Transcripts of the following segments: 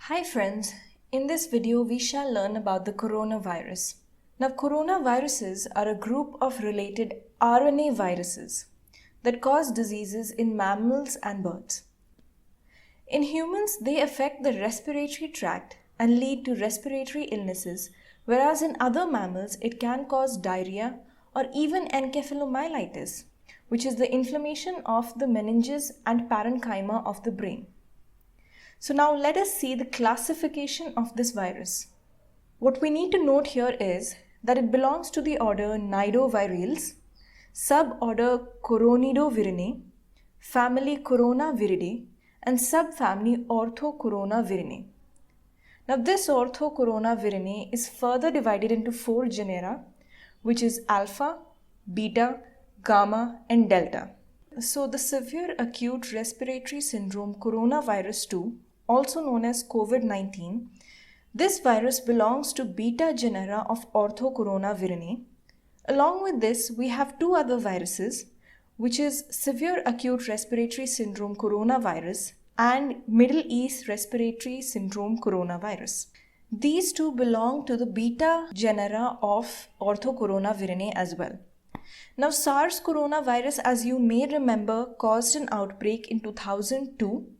Hi friends, in this video we shall learn about the coronavirus. Now coronaviruses are a group of related RNA viruses that cause diseases in mammals and birds. In humans, they affect the respiratory tract and lead to respiratory illnesses, whereas in other mammals it can cause diarrhea or even encephalomyelitis, which is the inflammation of the meninges and parenchyma of the brain. So now let us see the classification of this virus. What we need to note here is that it belongs to the order Nidovirales, suborder Coronidovirinae, family Coronaviridae, and subfamily Orthocoronavirinae. Now this Orthocoronavirinae is further divided into 4 genera, which is alpha, beta, gamma, and delta. So the severe acute respiratory syndrome coronavirus 2, also known as COVID-19, this virus belongs to beta genera of Orthocoronavirinae. Along with this, we have 2 other viruses, which is severe acute respiratory syndrome coronavirus and Middle East respiratory syndrome coronavirus. These 2 belong to the beta genera of Orthocoronavirinae as well. Now SARS coronavirus, as you may remember, caused an outbreak in 2002,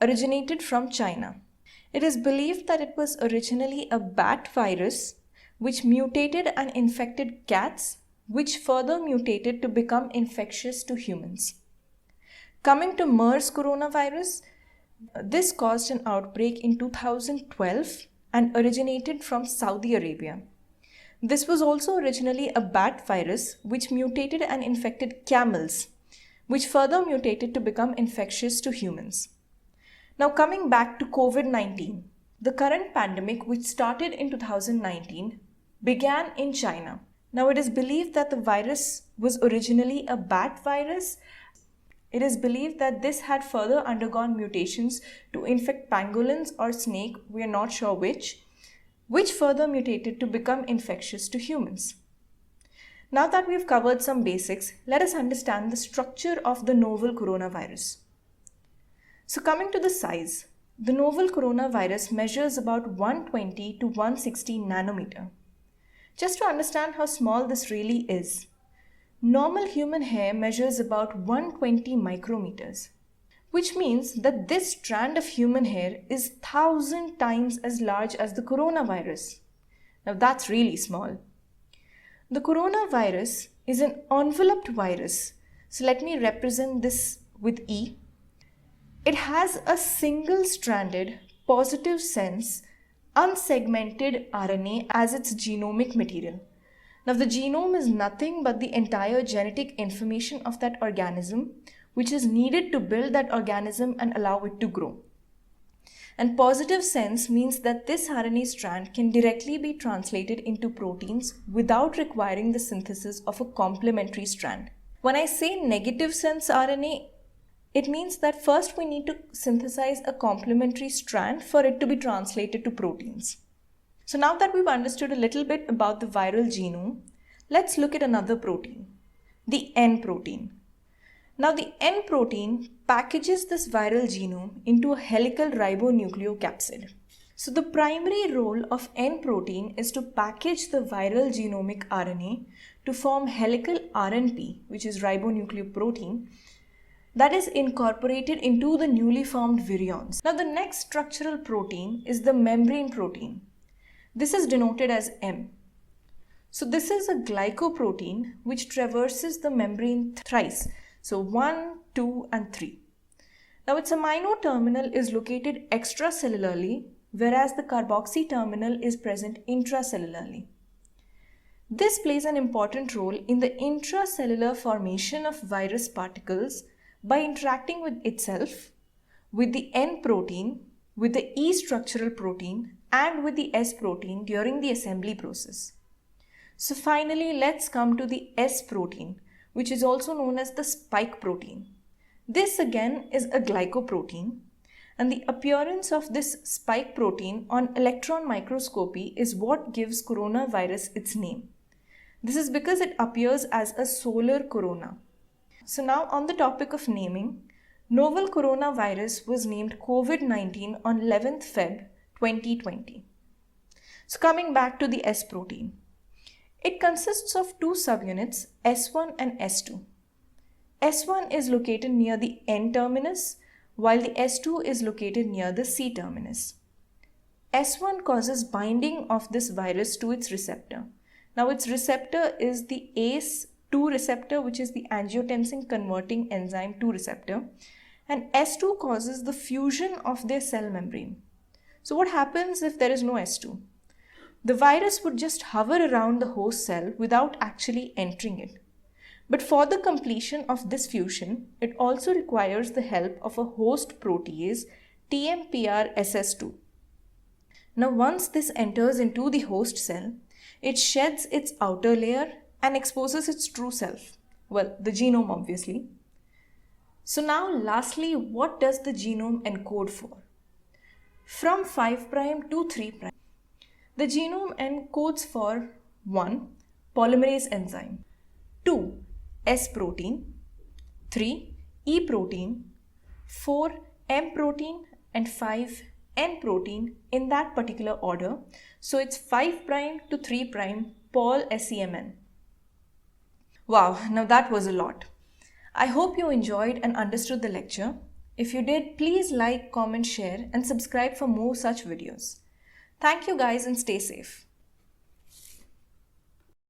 originated from China. It is believed that it was originally a bat virus which mutated and infected cats, which further mutated to become infectious to humans. Coming to MERS coronavirus, this caused an outbreak in 2012 and originated from Saudi Arabia. This was also originally a bat virus which mutated and infected camels, which further mutated to become infectious to humans. Now coming back to COVID-19, the current pandemic, which started in 2019, began in China. Now it is believed that the virus was originally a bat virus. It is believed that this had further undergone mutations to infect pangolins or snake, we are not sure which further mutated to become infectious to humans. Now that we've covered some basics, let us understand the structure of the novel coronavirus. So coming to the size, the novel coronavirus measures about 120 to 160 nanometer. Just to understand how small this really is, normal human hair measures about 120 micrometers, which means that this strand of human hair is 1,000 times as large as the coronavirus. Now that's really small. The coronavirus is an enveloped virus. So let me represent this with E. It has a single-stranded, positive sense, unsegmented RNA as its genomic material. Now the genome is nothing but the entire genetic information of that organism, which is needed to build that organism and allow it to grow. And positive sense means that this RNA strand can directly be translated into proteins without requiring the synthesis of a complementary strand. When I say negative sense RNA, it means that first we need to synthesize a complementary strand for it to be translated to proteins. So now that we've understood a little bit about the viral genome, let's look at another protein, the N protein. Now the N protein packages this viral genome into a helical ribonucleocapsid. So the primary role of N protein is to package the viral genomic RNA to form helical RNP, which is ribonucleoprotein, that is incorporated into the newly formed virions. Now the next structural protein is the membrane protein. This is denoted as M. So this is a glycoprotein which traverses the membrane thrice. So 1, 2 and 3. Now its amino terminal is located extracellularly, whereas the carboxy terminal is present intracellularly. This plays an important role in the intracellular formation of virus particles by interacting with itself, with the N protein, with the E structural protein, and with the S protein during the assembly process. So finally, let's come to the S protein, which is also known as the spike protein. This again is a glycoprotein, and the appearance of this spike protein on electron microscopy is what gives coronavirus its name. This is because it appears as a solar corona. So now on the topic of naming, novel coronavirus was named COVID-19 on 11th Feb 2020. So coming back to the S protein. It consists of two subunits, S1 and S2. S1 is located near the N terminus, while the S2 is located near the C terminus. S1 causes binding of this virus to its receptor. Now its receptor is the ACE2 receptor, which is the angiotensin converting enzyme 2 receptor, and S2 causes the fusion of their cell membrane. So what happens if there is no S2? The virus would just hover around the host cell without actually entering it. But for the completion of this fusion, it also requires the help of a host protease, TMPRSS2. Now once this enters into the host cell, it sheds its outer layer and exposes its true self. Well, the genome obviously. So now lastly, what does the genome encode for? From 5' to 3'. The genome encodes for 1. Polymerase enzyme, 2. S protein, 3. E protein, 4. M protein, and 5. N protein in that particular order. So it's 5' to 3' Pol SEMN. Wow, now that was a lot. I hope you enjoyed and understood the lecture. If you did, please like, comment, share, and subscribe for more such videos. Thank you guys and stay safe.